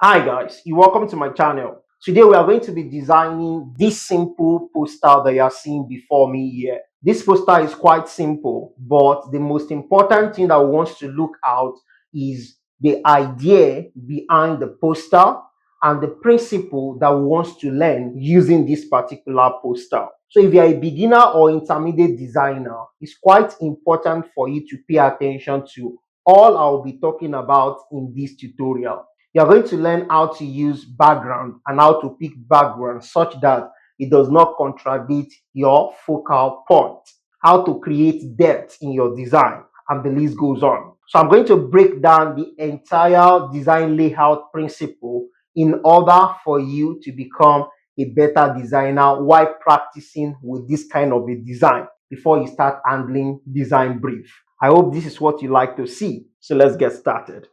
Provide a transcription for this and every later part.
Hi guys, you welcome to my channel. Today we are going to be designing this simple poster that you are seeing before me here. This poster is quite simple, but the most important thing that we want to look out is the idea behind the poster and the principle that we want to learn using this particular poster. So if you are a beginner or intermediate designer, it's quite important for you to pay attention to all I'll be talking about in this tutorial. You're going to learn how to use background and how to pick background such that it does not contradict your focal point, how to create depth in your design, and the list goes on. So I'm going to break down the entire design layout principle in order for you to become a better designer while practicing with this kind of a design before you start handling design brief. I hope this is what you like to see. So let's get started.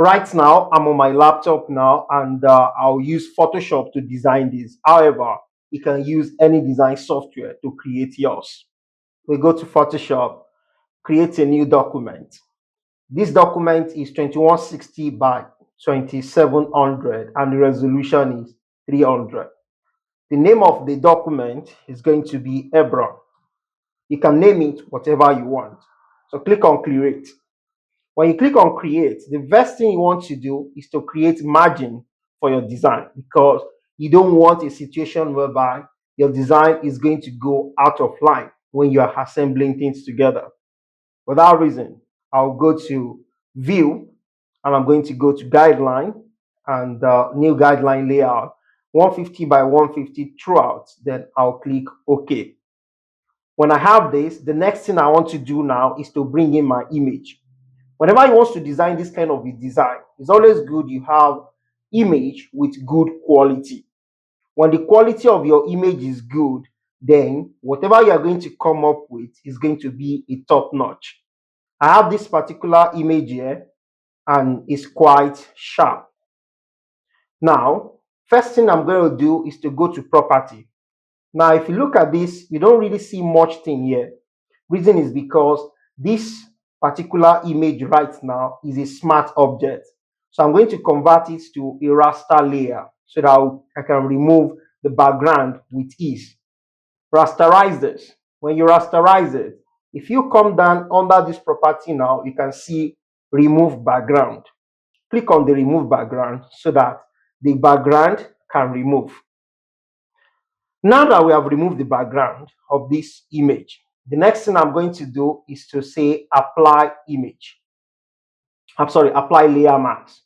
Right now, I'm on my laptop now and I'll use Photoshop to design this. However, you can use any design software to create yours. We go to Photoshop, create a new document. This document is 2160 by 2700 and the resolution is 300. The name of the document is going to be Hebron. You can name it whatever you want. So click on create. When you click on create, the first thing you want to do is to create margin for your design because you don't want a situation whereby your design is going to go out of line when you are assembling things together. For that reason, I'll go to view and I'm going to go to guideline and new guideline layout 150 by 150 throughout. Then I'll click OK. When I have this, the next thing I want to do now is to bring in my image. Whenever you want to design this kind of a design, it's always good you have image with good quality. When the quality of your image is good, then whatever you are going to come up with is going to be a top notch. I have this particular image here and it's quite sharp. Now, first thing I'm going to do is to go to property. Now, if you look at this, you don't really see much thing here. Reason is because this particular image right now is a smart object. So I'm going to convert it to a raster layer so that I can remove the background with ease. Rasterize this. When you rasterize it, if you come down under this property now, you can see remove background. Click on the remove background so that the background can remove. Now that we have removed the background of this image, the next thing I'm going to do is to say apply image. Apply layer mask.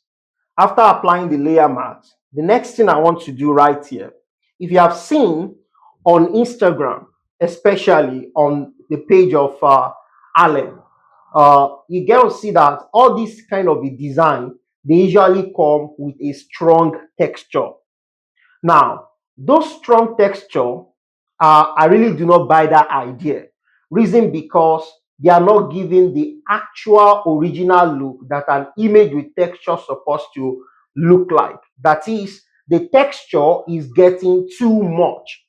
After applying the layer mask, the next thing I want to do right here, if you have seen on Instagram, especially on the page of Allen, you get to see that all this kind of a design, they usually come with a strong texture. Now, those strong texture, I really do not buy that idea. Reason because they are not giving the actual original look that an image with texture supposed to look like. That is, the texture is getting too much.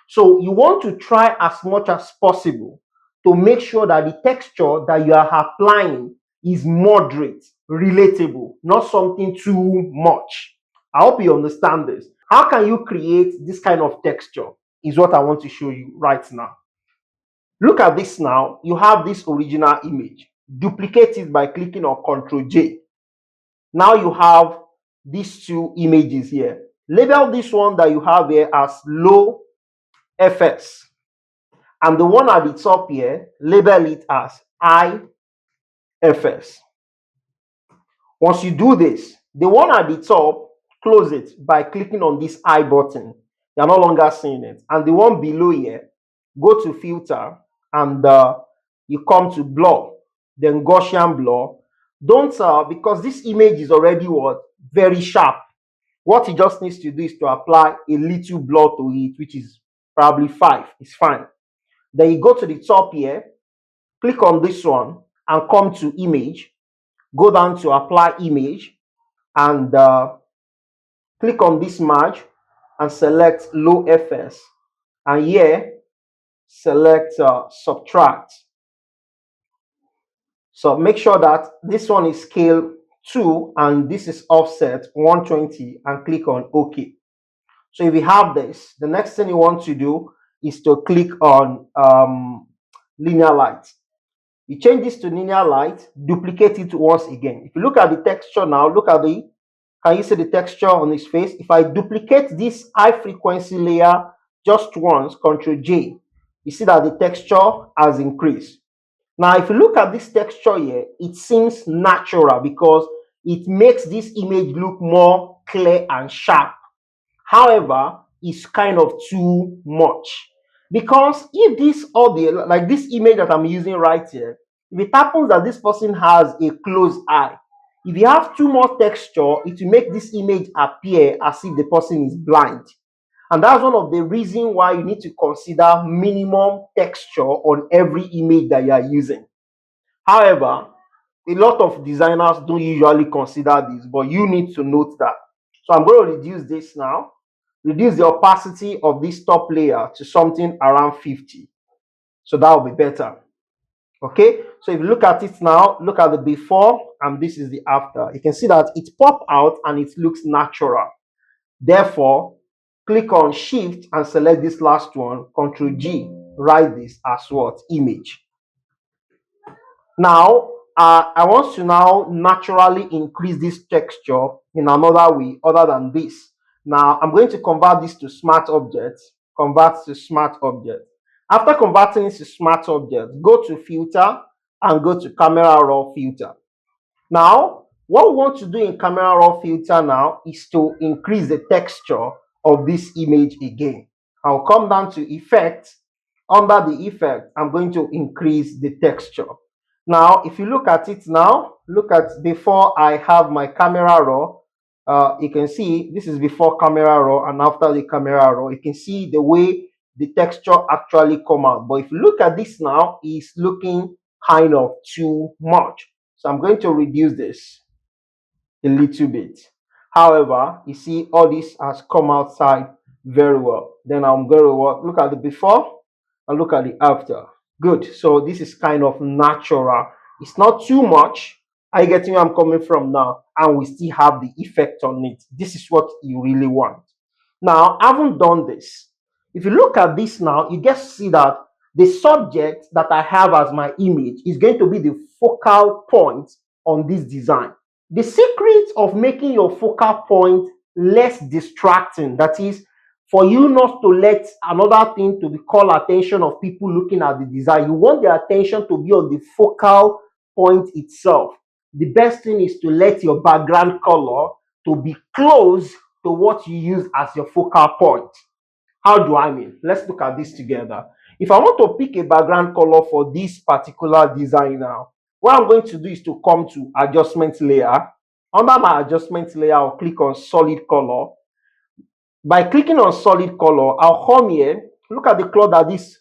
So you want to try as much as possible to make sure that the texture that you are applying is moderate, relatable, not something too much. I hope you understand this. How can you create this kind of texture is what I want to show you right now. Look at this now. You have this original image. Duplicate it by clicking on Ctrl J. Now you have these two images here. Label this one that you have here as low FS. And the one at the top here, label it as high FS. Once you do this, the one at the top, close it by clicking on this I button. You're no longer seeing it. And the one below here, go to filter and you come to blur, then Gaussian blur. Don't because this image is already very sharp. What it just needs to do is to apply a little blur to it, which is probably 5. It's fine. Then you go to the top here, click on this one and come to image. Go down to apply image and click on this merge and select low FS. And here, select subtract. So make sure that this one is scale 2, and this is offset 120, and click on OK. So if you have this, the next thing you want to do is to click on linear light. You change this to linear light, duplicate it once again. If you look at the texture now, can you see the texture on his face? If I duplicate this high frequency layer just once, Ctrl J, you see that the texture has increased. Now, if you look at this texture here, it seems natural because it makes this image look more clear and sharp. However, it's kind of too much, because if this audio, like this image that I'm using right here, if it happens that this person has a closed eye, if you have too much texture, it will make this image appear as if the person is blind. And that's one of the reasons why you need to consider minimum texture on every image that you are using. However, a lot of designers don't usually consider this, but you need to note that. So I'm going to reduce this now. Reduce the opacity of this top layer to something around 50. So that will be better. Okay, so if you look at it now, look at the before, and this is the after. You can see that it pops out and it looks natural. Therefore, click on Shift and select this last one, Ctrl G, write this as what? Image. Now, I want to now naturally increase this texture in another way other than this. Now, I'm going to convert this to smart object. Convert to smart object. After converting it to smart object, go to filter and go to camera raw filter. Now, what we want to do in camera raw filter now is to increase the texture of this image again. I'll come down to effect. Under the effect, I'm going to increase the texture. Now, if you look at it now, look at before I have my camera raw. You can see this is before camera raw and after the camera raw. You can see the way the texture actually come out. But if you look at this now, it's looking kind of too much. So I'm going to reduce this a little bit. However, you see all this has come outside very well. Then I'm going to look at the before and look at the after. Good. So this is kind of natural. It's not too much. Are you getting where I'm coming from now? And we still have the effect on it. This is what you really want. Now, I haven't done this. If you look at this now, you get to see that the subject that I have as my image is going to be the focal point on this design. The secret of making your focal point less distracting, that is, for you not to let another thing to be call attention of people looking at the design, you want their attention to be on the focal point itself. The best thing is to let your background color to be close to what you use as your focal point. How do I mean? Let's look at this together. If I want to pick a background color for this particular design now, what I'm going to do is to come to adjustment layer. Under my adjustment layer, I'll click on solid color. By clicking on solid color, I'll come here. Look at the color that this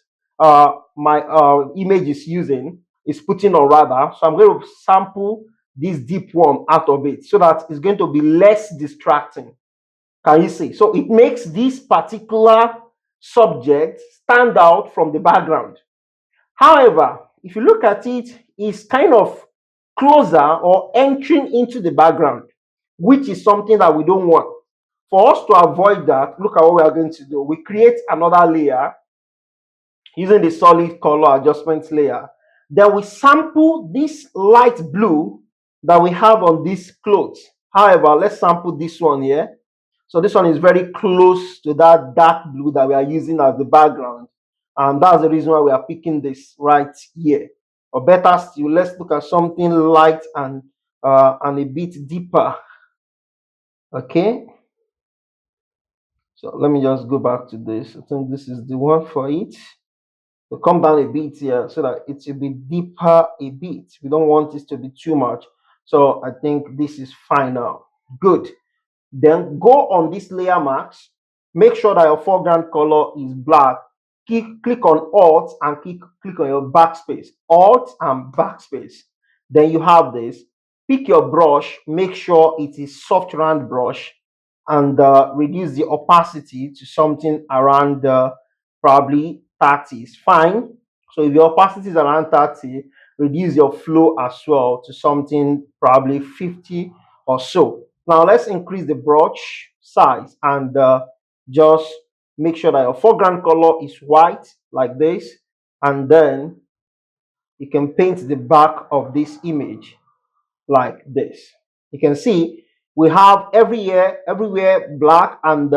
my image is using, is putting on rather. So I'm going to sample this deep one out of it so that it's going to be less distracting. Can you see? So it makes this particular subject stand out from the background. However, if you look at it, it's kind of closer or entering into the background, which is something that we don't want. For us to avoid that, look at what we are going to do. We create another layer using the solid color adjustment layer. Then we sample this light blue that we have on this clothes. However, let's sample this one here. So this one is very close to that dark blue that we are using as the background. And that's the reason why we are picking this right here. Or better still, let's look at something light and a bit deeper. Okay. So let me just go back to this. I think this is the one for it. So come down a bit here so that it will be deeper a bit. We don't want this to be too much. So I think this is fine now. Good. Then go on this layer mask. Make sure that your foreground color is black. Click on Alt and click on your backspace. Alt and backspace. Then you have this. Pick your brush. Make sure it is soft round brush. And reduce the opacity to something around probably 30 is fine. So if your opacity is around 30, reduce your flow as well to something probably 50 or so. Now let's increase the brush size and just make sure that your foreground color is white like this, and then you can paint the back of this image like this. You can see we have everywhere black, and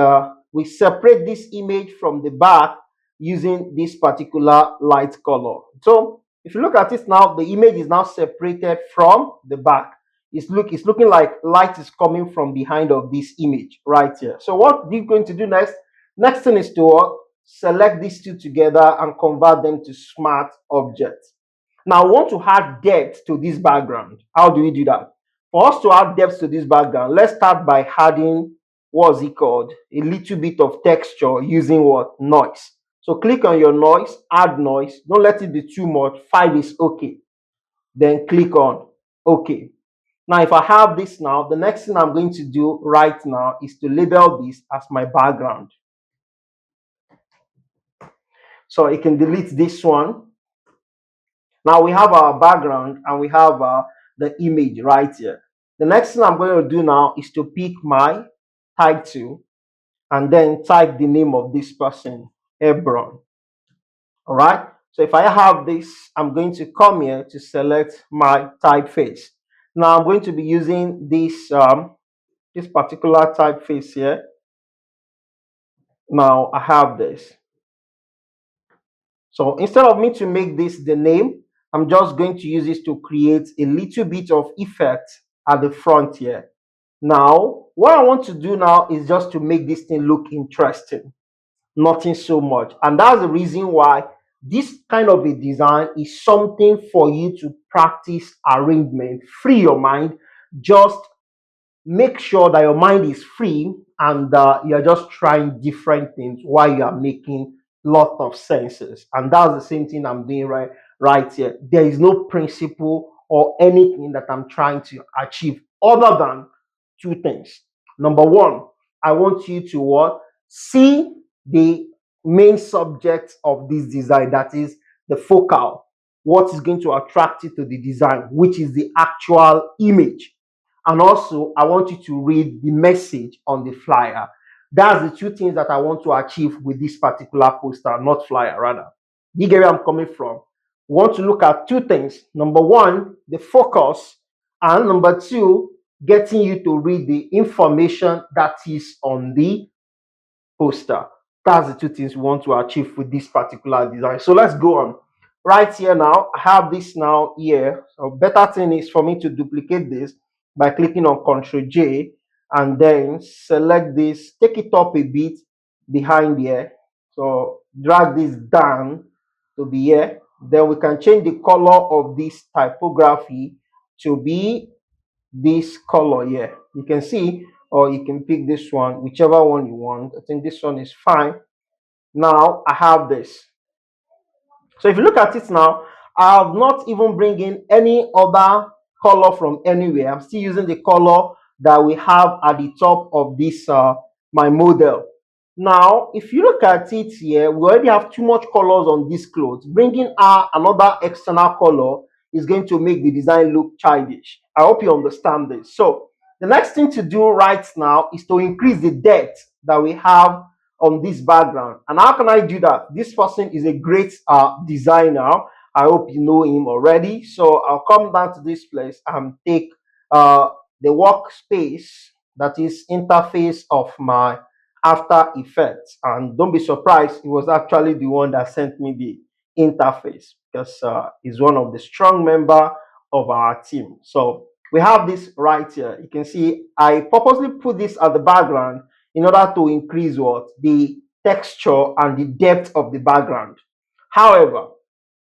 we separate this image from the back using this particular light color. So if you look at it now, the image is now separated from the back. It's looking like light is coming from behind of this image right here. So what we're going to do next? Next thing is to select these two together and convert them to smart objects. Now, I want to add depth to this background. How do we do that? For us to add depth to this background, let's start by adding, what's it called? A little bit of texture using what? Noise. So click on your noise, add noise. Don't let it be too much. 5 is okay. Then click on OK. Now, if I have this now, the next thing I'm going to do right now is to label this as my background. So you can delete this one. Now we have our background and we have the image right here. The next thing I'm going to do now is to pick my title and then type the name of this person, Hebron. All right. So if I have this, I'm going to come here to select my typeface. Now I'm going to be using this this particular typeface here. Now I have this. So instead of me to make this the name, I'm just going to use this to create a little bit of effect at the front here. Now, what I want to do now is just to make this thing look interesting, nothing so much. And that's the reason why this kind of a design is something for you to practice arrangement, free your mind, just make sure that your mind is free and you're just trying different things while you are making lot of senses. And that's the same thing I'm doing right here. There is no principle or anything that I'm trying to achieve other than two things. Number one, I want you to what? See the main subject of this design, that is the focal, what is going to attract you to the design, which is the actual image. And also, I want you to read the message on the flyer. That's the two things that I want to achieve with this particular poster, not flyer, rather. You get where I'm coming from? We want to look at two things. Number one, the focus, and number two, getting you to read the information that is on the poster. That's the two things we want to achieve with this particular design. So let's go on. Right here now, I have this now here. So better thing is for me to duplicate this by clicking on Ctrl J and then select this, take it up a bit behind here. So drag this down to be here. Then we can change the color of this typography to be this color here. You can see, or you can pick this one, whichever one you want. I think this one is fine. Now I have this. So if you look at it now, I have not even bring in any other color from anywhere. I'm still using the color that we have at the top of this my model. Now, if you look at it here, we already have too much colors on this clothes. Bringing another external color is going to make the design look childish. I hope you understand this. So the next thing to do right now is to increase the depth that we have on this background. And how can I do that? This person is a great designer. I hope you know him already. So I'll come down to this place and take the workspace, that is interface of my After Effects. And don't be surprised, it was actually the one that sent me the interface, because he's one of the strong member of our team. So we have this right here. You can see I purposely put this at the background in order to increase what? The texture and the depth of the background. However,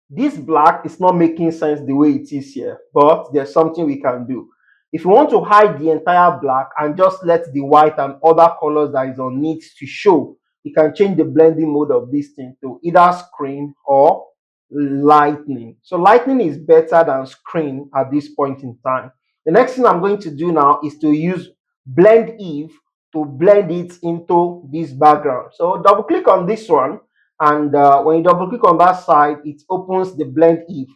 this black is not making sense the way it is here, but there's something we can do. If you want to hide the entire black and just let the white and other colors that is on it to show, you can change the blending mode of this thing to either screen or lightning. So lightning is better than screen at this point in time. The next thing I'm going to do now is to use blend if to blend it into this background. So double click on this one, and when you double click on that side, it opens the blend if.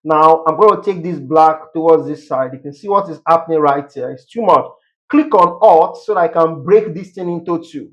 Now I'm going to take this black towards this side. You can see what is happening right here. It's too much. Click on Alt so that I can break this thing into two.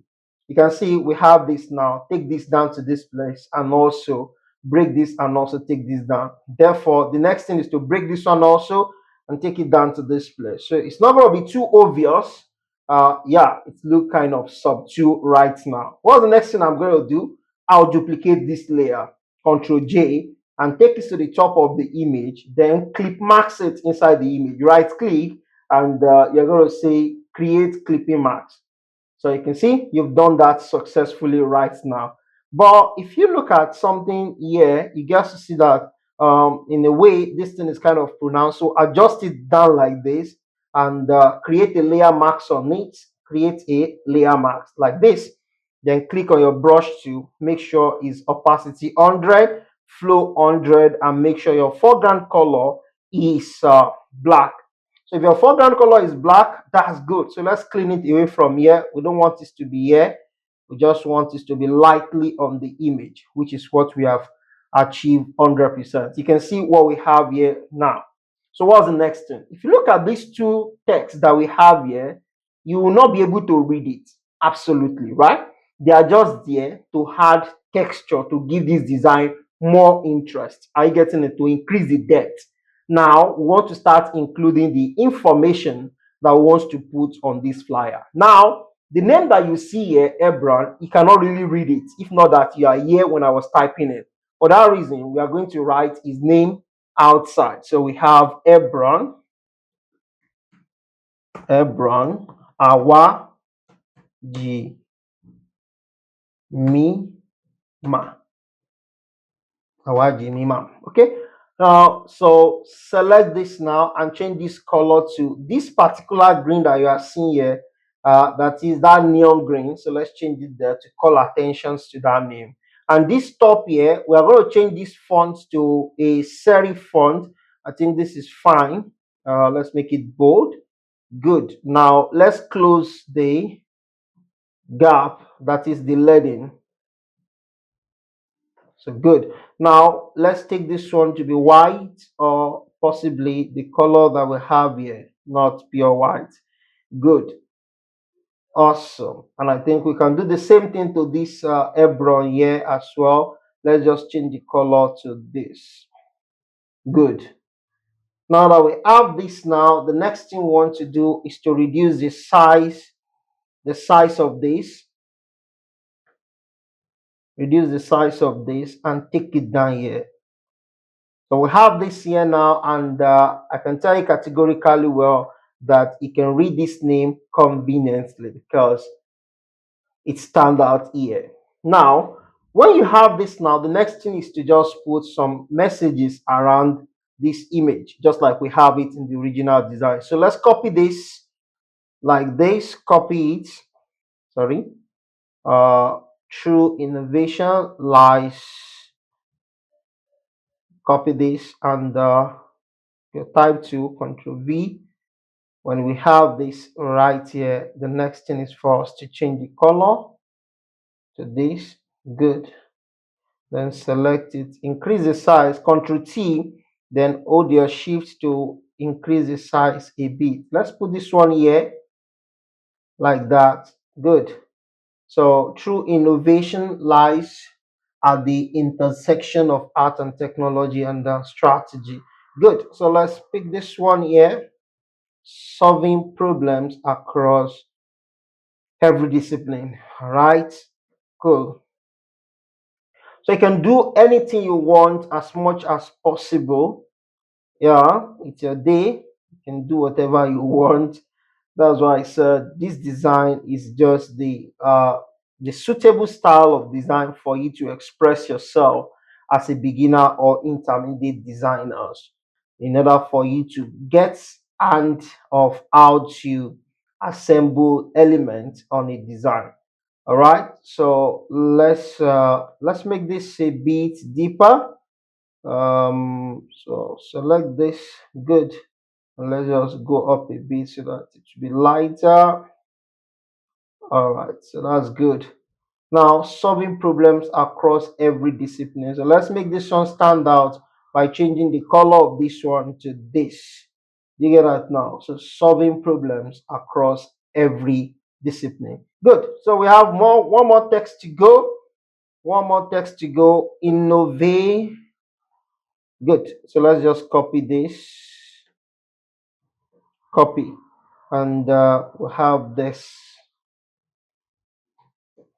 You can see we have this now. Take this down to this place and also break this and also take this down. Therefore, the next thing is to break this one also and take it down to this place. So it's not going to be too obvious. Yeah, it look kind of subtle right now. What's the next thing I'm going to do? I'll duplicate this layer, Control J, and take it to the top of the image. Then clip max it inside the image. Right click and you're going to say create clipping mask. So you can see you've done that successfully right now. But if you look at something here, you get to see that in a way this thing is kind of pronounced. So adjust it down like this and create a layer mask on it. Create a layer mask like this. Then click on your brush to make sure it's opacity 100, flow 100, and make sure your foreground color is black. So if your foreground color is black, that's good. So let's clean it away from here. We don't want this to be here. We just want this to be lightly on the image, which is what we have achieved 100%. You can see what we have here now. So what's the next thing? If you look at these two texts that we have here, you will not be able to read it. Absolutely, right? They are just there to add texture, to give this design more interest. Are you getting it? To increase the depth. Now we want to start including the information that we want to put on this flyer. Now, the name that you see here, Ebron, you cannot really read it. If not that you are here when I was typing it. For that reason, we are going to write his name outside. So we have Ebron, Awa, G, Mi, Ma. Awa, G, Mi, Ma. Okay. Now, so select this now and change this color to this particular green that you are seeing here. That is that neon green. So let's change it there to call attentions to that name. And this top here, we are going to change this font to a serif font. I think this is fine. Let's make it bold. Good. Now let's close the gap, that is the leading. So good. Now let's take this one to be white or possibly the color that we have here, not pure white. Good. Awesome. And I think we can do the same thing to this Ebron here as well. Let's just change the color to this. Good. Now that we have this now, the next thing we want to do is to reduce the size of this. Reduce the size of this and take it down here. So we have this here now, and I can tell you categorically well that you can read this name conveniently because it stands out here. Now, when you have this now, the next thing is to just put some messages around this image, just like we have it in the original design. So let's copy this like this, copy it, sorry, true innovation lies, copy this and you type to Control V. When we have this right here, the next thing is for us to change the color to this. Good. Then select it, increase the size, Control T, then hold your shift to increase the size a bit. Let's put this one here like that. Good. So true innovation lies at the intersection of art and technology and strategy. Good. So let's pick this one here. Solving problems across every discipline. All right. Cool. So you can do anything you want as much as possible. Yeah, it's your day. You can do whatever you want. That's why I said this design is just the suitable style of design for you to express yourself as a beginner or intermediate designers in order for you to get and of how to assemble elements on a design. All right, so let's make this a bit deeper. So select this. Good. And let's just go up a bit so that it should be lighter. All right, so that's good. Now solving problems across every discipline. So let's make this one stand out by changing the color of this one to this. You get that now? So solving problems across every discipline. Good. So we have one more text to go. One more text to go. Innovate. Good. So let's just copy this. Copy. And we'll have this.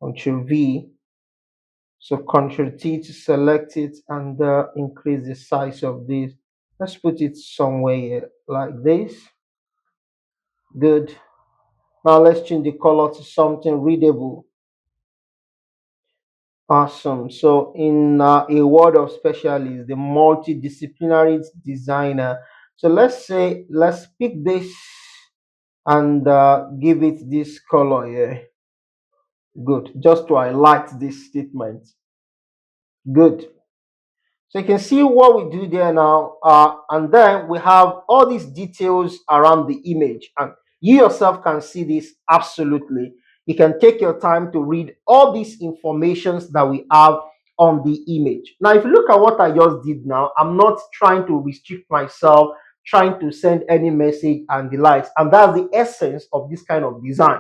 Control V. So Control T to select it and increase the size of this. Let's put it somewhere here, like this. Good. Now let's change the color to something readable. Awesome. So in a word of specialist, the multidisciplinary designer. So let's pick this and give it this color here. Good. Just to highlight this statement. Good. So you can see what we do there now, and then we have all these details around the image, and you yourself can see this absolutely. You can take your time to read all these informations that we have on the image. Now, if you look at what I just did now, I'm not trying to restrict myself, trying to send any message and the likes, and that's the essence of this kind of design.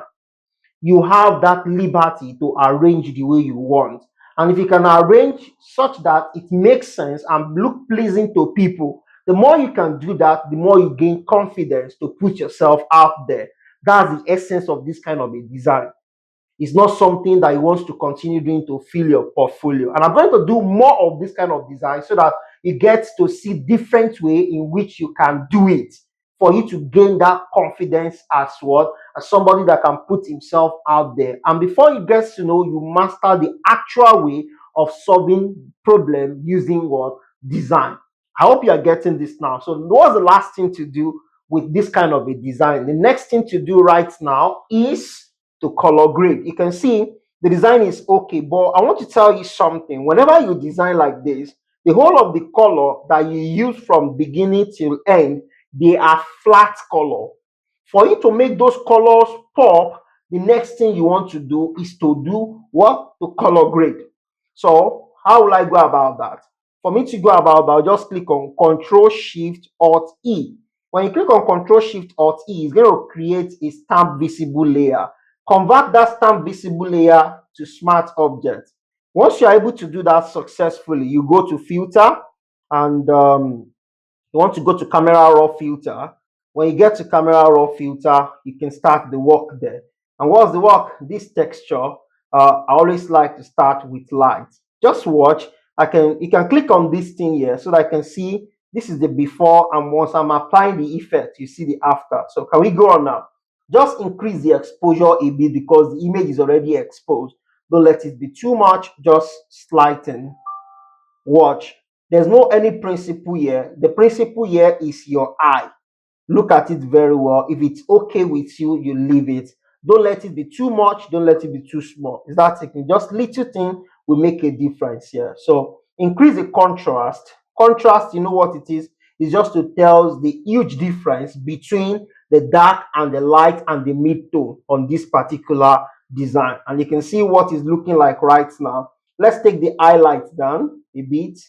You have that liberty to arrange the way you want. And if you can arrange such that it makes sense and look pleasing to people, the more you can do that, the more you gain confidence to put yourself out there. That's the essence of this kind of a design. It's not something that he wants to continue doing to fill your portfolio. And I'm going to do more of this kind of design so that you get to see different way in which you can do it for you to gain that confidence as what? As somebody that can put himself out there. And before you get to know, you master the actual way of solving problem using what? Design. I hope you are getting this now. So what's the last thing to do with this kind of a design? The next thing to do right now is to color grade. You can see the design is okay, but I want to tell you something. Whenever you design like this, the whole of the color that you use from beginning till end, they are flat color. For you to make those colors pop, the next thing you want to do is to do what? To color grade. So how will I go about that? For me to go about that, I'll just click on Control Shift Alt E. When you click on Control Shift Alt E, it's going to create a stamp visible layer. Convert that stamp visible layer to smart object. Once you're able to do that successfully, you go to filter and you want to go to camera raw filter. When you get to camera raw filter, you can start the work there. And what's the work? This texture, I always like to start with light. Just watch. You can click on this thing here so that I can see this is the before, and once I'm applying the effect, you see the after. So can we go on now? Just increase the exposure a bit because the image is already exposed. Don't let it be too much, just slighten. Watch. There's no any principle here. The principle here is your eye. Look at it very well. If it's okay with you, you leave it. Don't let it be too much. Don't let it be too small. Is that taking just little thing will make a difference here. So increase the contrast. Contrast, you know what it is? It's just to tell the huge difference between the dark and the light and the mid tone on this particular design. And you can see what it's looking like right now. Let's take the highlights down a bit,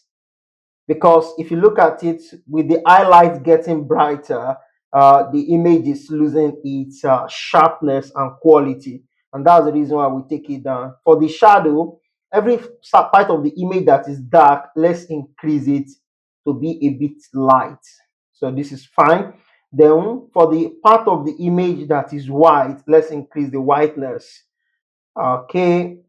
because if you look at it with the highlights getting brighter, the image is losing its sharpness and quality, and that's the reason why we take it down. For the shadow, every part of the image that is dark, let's increase it to be a bit light. So this is fine. Then for the part of the image that is white, let's increase the whiteness. Okay,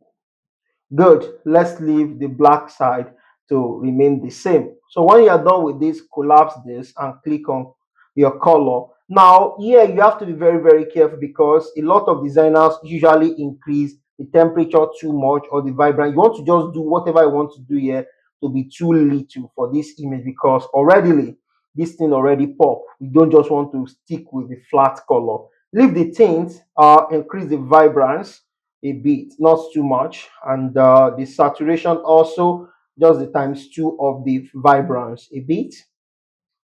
good. Let's leave the black side to remain the same. So when you are done with this, collapse this and click on your color. Now here you have to be very, very careful because a lot of designers usually increase the temperature too much or the vibrant. You want to just do whatever you want to do here to be too little for this image, because already this thing already pop. You don't just want to stick with the flat color. Leave the tint, increase the vibrance a bit, not too much, and the saturation also just the times two of the vibrance a bit.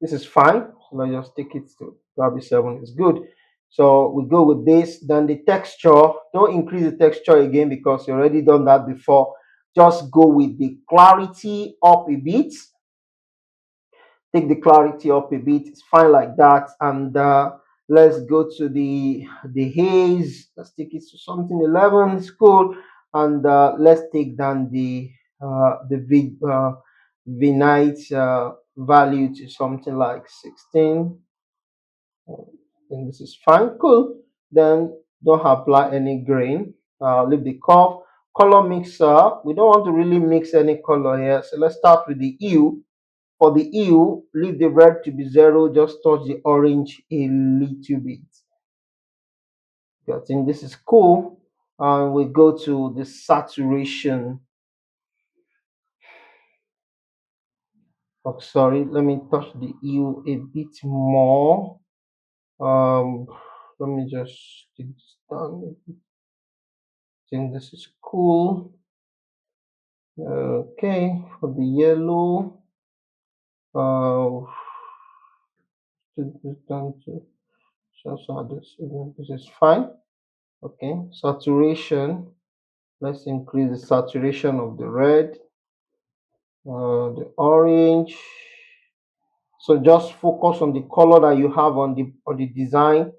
This is fine. So let's just take it to Gravity 7 is good. So we go with this. Then the texture, don't increase the texture again because you already done that before. Just go with the clarity up a bit. take the clarity up a bit. It's fine like that. And let's go to the haze. Let's take it to something 11. It's cool. And let's take down the v night value to something like 16. And this is fine. Cool. Then don't apply any grain. Leave the curve. Color mixer. We don't want to really mix any color here. So let's start with the hue. For the hue, leave the red to be 0, just touch the orange a little bit. I think this is cool. And we go to the saturation. Oh, sorry, let me touch the hue a bit more. Um, Let me just take this down. I think this is cool. Okay, for the yellow, take this down to this is fine. Okay, saturation. Let's increase the saturation of the red, the orange. So just focus on the color that you have on the design.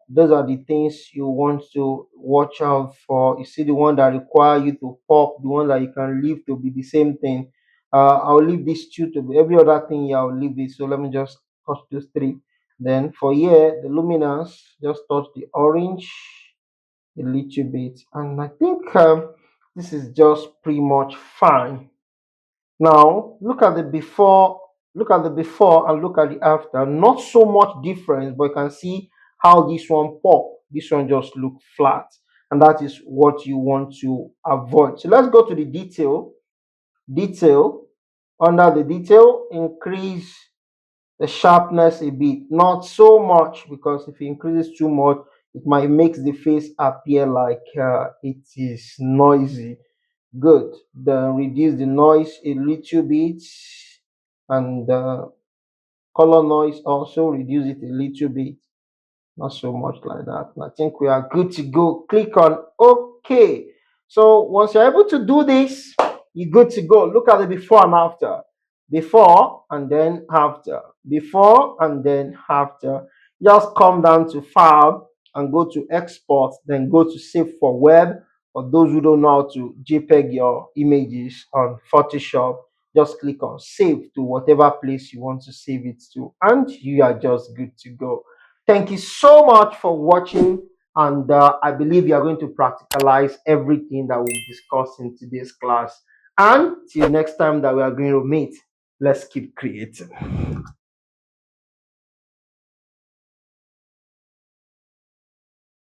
Those are the things you want to watch out for. You see the one that require you to pop, the one that you can leave to be the same thing. I'll leave these two to be every other thing. Yeah, I'll leave it. So let me just touch those three. Then for here, the luminance, just touch the orange a little bit, and I think this is just pretty much fine. Now look at the before and look at the after. Not so much difference, but you can see how this one pop, this one just look flat, and that is what you want to avoid. So let's go to the detail. Under the detail, increase the sharpness a bit, not so much, because if it increases too much, it might make the face appear like it is noisy. Good. Then reduce the noise a little bit, and color noise also reduce it a little bit, not so much like that. I think we are good to go. Click on OK. So once you're able to do this, you're good to go. Look at the before and after. Before and then after. Before and then after. Just come down to File and go to Export, then go to Save for Web. For those who don't know how to JPEG your images on Photoshop, just click on Save to whatever place you want to save it to, and you are just good to go. Thank you so much for watching, and I believe you are going to practicalize everything that we discussed in today's class. And till next time that we are going to meet, let's keep creating.